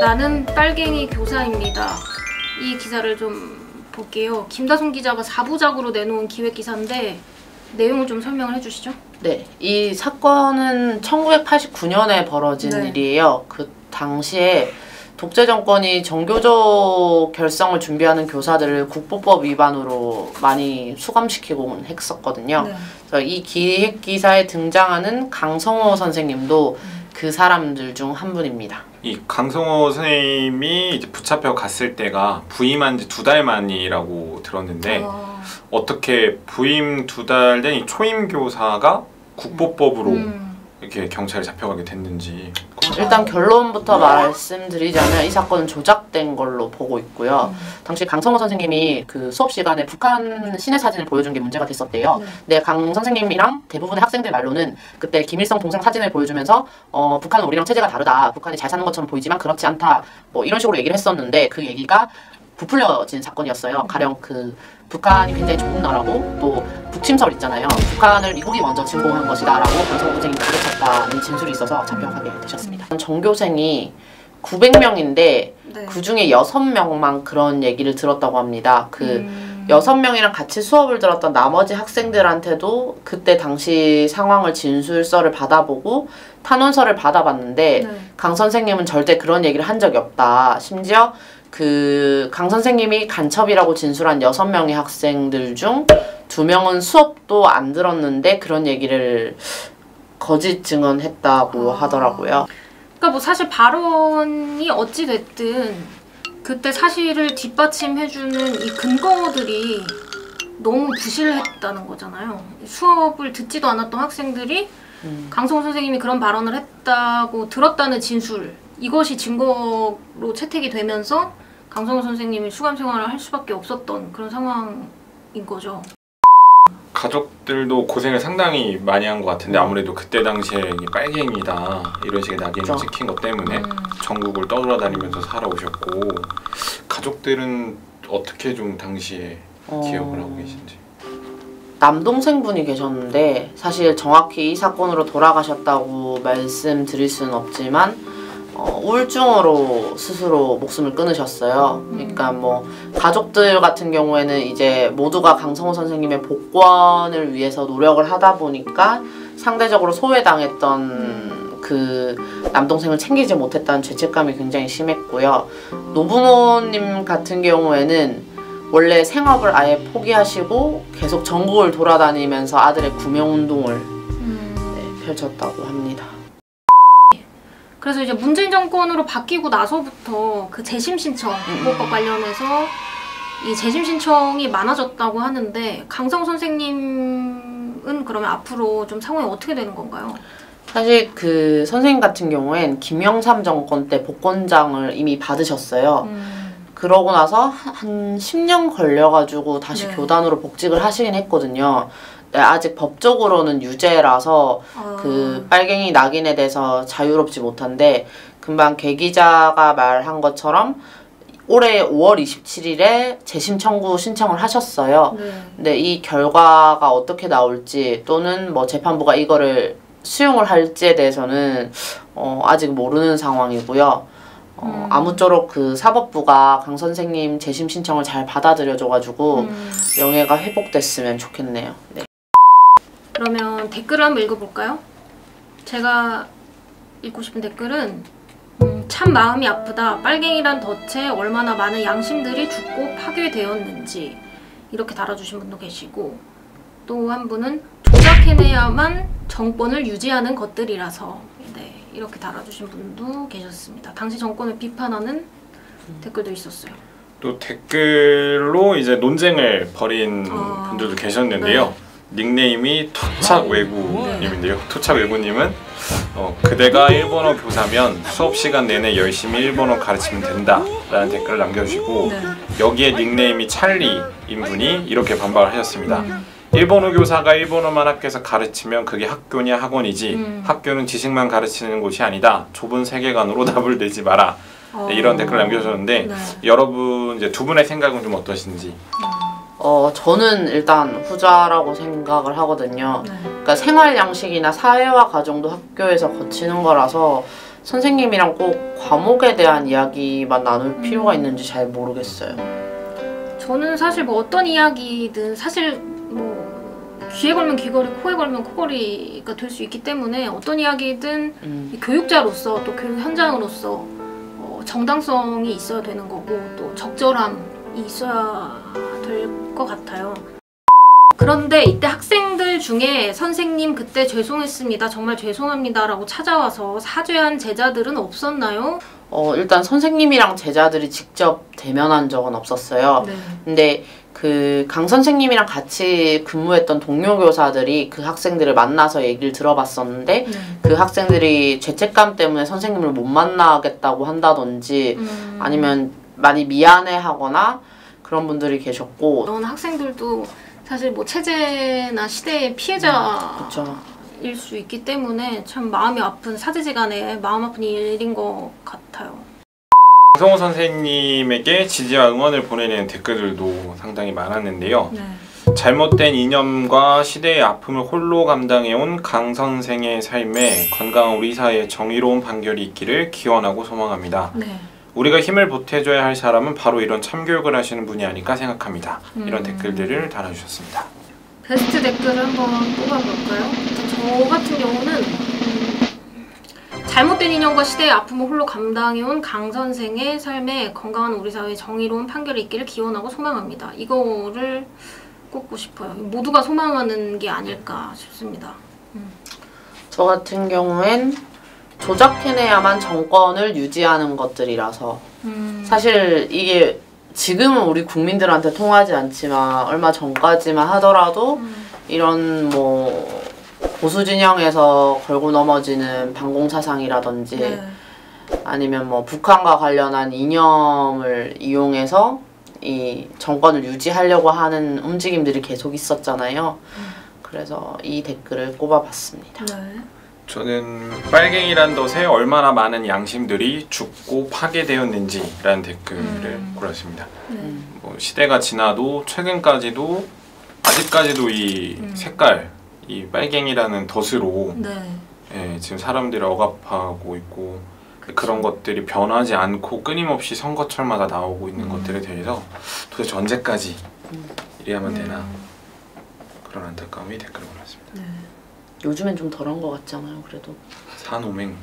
나는 빨갱이 교사입니다. 이 기사를 좀 볼게요. 김다솜 기자가 4부작으로 내놓은 기획기사인데 내용을 좀 설명을 해주시죠. 네, 이 사건은 1989년에 벌어진 일이에요. 그 당시에 독재 정권이 정교조 결성을 준비하는 교사들을 국보법 위반으로 많이 수감시키곤 했었거든요. 그래서 이 기획 기사에 등장하는 강성호 선생님도 그 사람들 중 한 분입니다. 이 강성호 선생님이 이제 붙잡혀 갔을 때가 부임한 지 2달 만이라고 들었는데 어떻게 부임 2달 된 이 초임 교사가 국보법으로 이렇게 경찰에 잡혀가게 됐는지. 일단 결론부터 말씀드리자면 이 사건은 조작된 걸로 보고 있고요. 당시 강성호 선생님이 그 수업 시간에 북한 시내 사진을 보여준 게 문제가 됐었대요. 근데 강 선생님이랑 대부분의 학생들 말로는 그때 김일성 동상 사진을 보여주면서 북한은 우리랑 체제가 다르다. 북한이 잘 사는 것처럼 보이지만 그렇지 않다. 뭐 이런 식으로 얘기를 했었는데 그 얘기가 부풀려진 사건이었어요. 가령 그 북한이 굉장히 좋은 나라고 또 북침설 있잖아요. 북한을 미국이 먼저 침공한 것이다 라고 강성호 선생님이 가르쳤다는 진술이 있어서 잡혀가게 되셨습니다. 전교생이 900명인데 그 중에 6명만 그런 얘기를 들었다고 합니다. 그 6명이랑 같이 수업을 들었던 나머지 학생들한테도 그때 당시 상황을 진술서를 받아보고 탄원서를 받아봤는데 강 선생님은 절대 그런 얘기를 한 적이 없다. 심지어 그 강 선생님이 간첩이라고 진술한 6명의 학생들 중 2명은 수업도 안 들었는데 그런 얘기를 거짓 증언했다고 하더라고요. 그러니까 뭐 사실 발언이 어찌 됐든 그때 사실을 뒷받침해주는 이 근거들이 너무 부실했다는 거잖아요. 수업을 듣지도 않았던 학생들이 강성호 선생님이 그런 발언을 했다고 들었다는 진술, 이것이 증거로 채택이 되면서 강성호 선생님이 수감 생활을 할 수밖에 없었던 그런 상황인 거죠. 가족들도 고생을 상당히 많이 한 것 같은데 아무래도 그때 당시에 빨갱이다 이런 식의 낙인을 찍힌 것 때문에 전국을 떠돌아다니면서 살아오셨고 가족들은 어떻게 좀 당시에 기억을 하고 계신지. 남동생분이 계셨는데 사실 정확히 이 사건으로 돌아가셨다고 말씀드릴 수는 없지만 우울증으로 스스로 목숨을 끊으셨어요. 그러니까 뭐 가족들 같은 경우에는 이제 모두가 강성호 선생님의 복권을 위해서 노력을 하다 보니까 상대적으로 소외당했던 그 남동생을 챙기지 못했다는 죄책감이 굉장히 심했고요. 노부모님 같은 경우에는 원래 생업을 아예 포기하시고 계속 전국을 돌아다니면서 아들의 구명운동을 펼쳤다고 합니다. 그래서 이제 문재인 정권으로 바뀌고 나서부터 그 재심 신청, 국보법 관련해서 이 재심 신청이 많아졌다고 하는데 강성호 선생님은 그러면 앞으로 좀 상황이 어떻게 되는 건가요? 사실 그 선생님 같은 경우엔 김영삼 정권 때 복권장을 이미 받으셨어요. 그러고 나서 한 10년 걸려가지고 다시 교단으로 복직을 하시긴 했거든요. 아직 법적으로는 유죄라서 그 빨갱이 낙인에 대해서 자유롭지 못한데 금방 개 기자가 말한 것처럼 올해 5월 27일에 재심 청구 신청을 하셨어요. 근데 이 결과가 어떻게 나올지 또는 뭐 재판부가 이거를 수용을 할지에 대해서는 아직 모르는 상황이고요. 아무쪼록 그 사법부가 강 선생님 재심 신청을 잘 받아들여줘가지고 명예가 회복됐으면 좋겠네요. 네. 그러면 댓글을 한번 읽어볼까요? 제가 읽고 싶은 댓글은 참 마음이 아프다. 빨갱이란 덫에 얼마나 많은 양심들이 죽고 파괴되었는지 이렇게 달아주신 분도 계시고 또 한 분은 조작해내야만 정권을 유지하는 것들이라서 이렇게 달아주신 분도 계셨습니다. 당시 정권을 비판하는 댓글도 있었어요. 또 댓글로 이제 논쟁을 벌인 분들도 계셨는데요. 닉네임이 토착외구님인데요. 토착외구님은 그대가 일본어 교사면 수업 시간 내내 열심히 일본어 가르치면 된다 라는 댓글을 남겨주시고 여기에 닉네임이 찰리인 분이 이렇게 반박을 하셨습니다. 일본어 교사가 일본어만 학교에서 가르치면 그게 학교냐 학원이지 학교는 지식만 가르치는 곳이 아니다. 좁은 세계관으로 답을 내지 마라. 네, 이런 댓글을 남겨주셨는데 여러분 이제 두 분의 생각은 좀 어떠신지? 저는 일단 후자라고 생각을 하거든요. 그러니까 생활 양식이나 사회화 과정도 학교에서 거치는 거라서 선생님이랑 꼭 과목에 대한 이야기만 나눌 필요가 있는지 잘 모르겠어요. 저는 사실 뭐 어떤 이야기든 사실 뭐 귀에 걸면 귀걸이, 코에 걸면 코걸이가 될 수 있기 때문에 어떤 이야기든 교육자로서 또 교육 현장으로서 정당성이 있어야 되는 거고 또 적절함이 있어야 될 것 같아요. 그런데 이때 학생들 중에 선생님 그때 죄송했습니다, 정말 죄송합니다 라고 찾아와서 사죄한 제자들은 없었나요? 일단 선생님이랑 제자들이 직접 대면한 적은 없었어요. 네. 근데 그 강 선생님이랑 같이 근무했던 동료 교사들이 그 학생들을 만나서 얘기를 들어봤었는데 그 학생들이 죄책감 때문에 선생님을 못 만나겠다고 한다든지 아니면 많이 미안해하거나 그런 분들이 계셨고 그런 학생들도 사실 뭐 체제나 시대의 피해자일 수 있기 때문에 참 마음이 아픈 사제지간에 마음 아픈 일인 것 같아요. 강성호 선생님에게 지지와 응원을 보내는 댓글들도 상당히 많았는데요. 네. 잘못된 이념과 시대의 아픔을 홀로 감당해온 강 선생의 삶에 건강한 우리 사회의 정의로운 판결이 있기를 기원하고 소망합니다. 네. 우리가 힘을 보태줘야 할 사람은 바로 이런 참교육을 하시는 분이 아닐까 생각합니다. 이런 댓글들을 달아주셨습니다. 베스트 댓글을 한번 뽑아볼까요? 저 같은 경우는 잘못된 인연과 시대의 아픔을 홀로 감당해온 강 선생의 삶에 건강한 우리 사회의 정의로운 판결이 있기를 기원하고 소망합니다. 이거를 꼽고 싶어요. 모두가 소망하는 게 아닐까 싶습니다. 저 같은 경우엔 조작해내야만 정권을 유지하는 것들이라서 사실 이게 지금은 우리 국민들한테 통하지 않지만 얼마 전까지만 하더라도 이런 뭐 보수 진영에서 걸고 넘어지는 반공사상이라든지 네. 아니면 뭐 북한과 관련한 이념을 이용해서 이 정권을 유지하려고 하는 움직임들이 계속 있었잖아요. 그래서 이 댓글을 꼽아봤습니다. 네. 저는 빨갱이란 덫에 얼마나 많은 양심들이 죽고 파괴되었는지라는 댓글을 골랐습니다. 뭐 시대가 지나도 최근까지도 아직까지도 이 색깔, 이 빨갱이라는 덫으로 예, 지금 사람들을 억압하고 있고 그런 것들이 변하지 않고 끊임없이 선거철마다 나오고 있는 것들에 대해서 도대체 언제까지 이래야만 되나 그런 안타까움이 댓글을 올랐습니다. 요즘엔 좀 덜한 것 같잖아요, 그래도. 산오맹.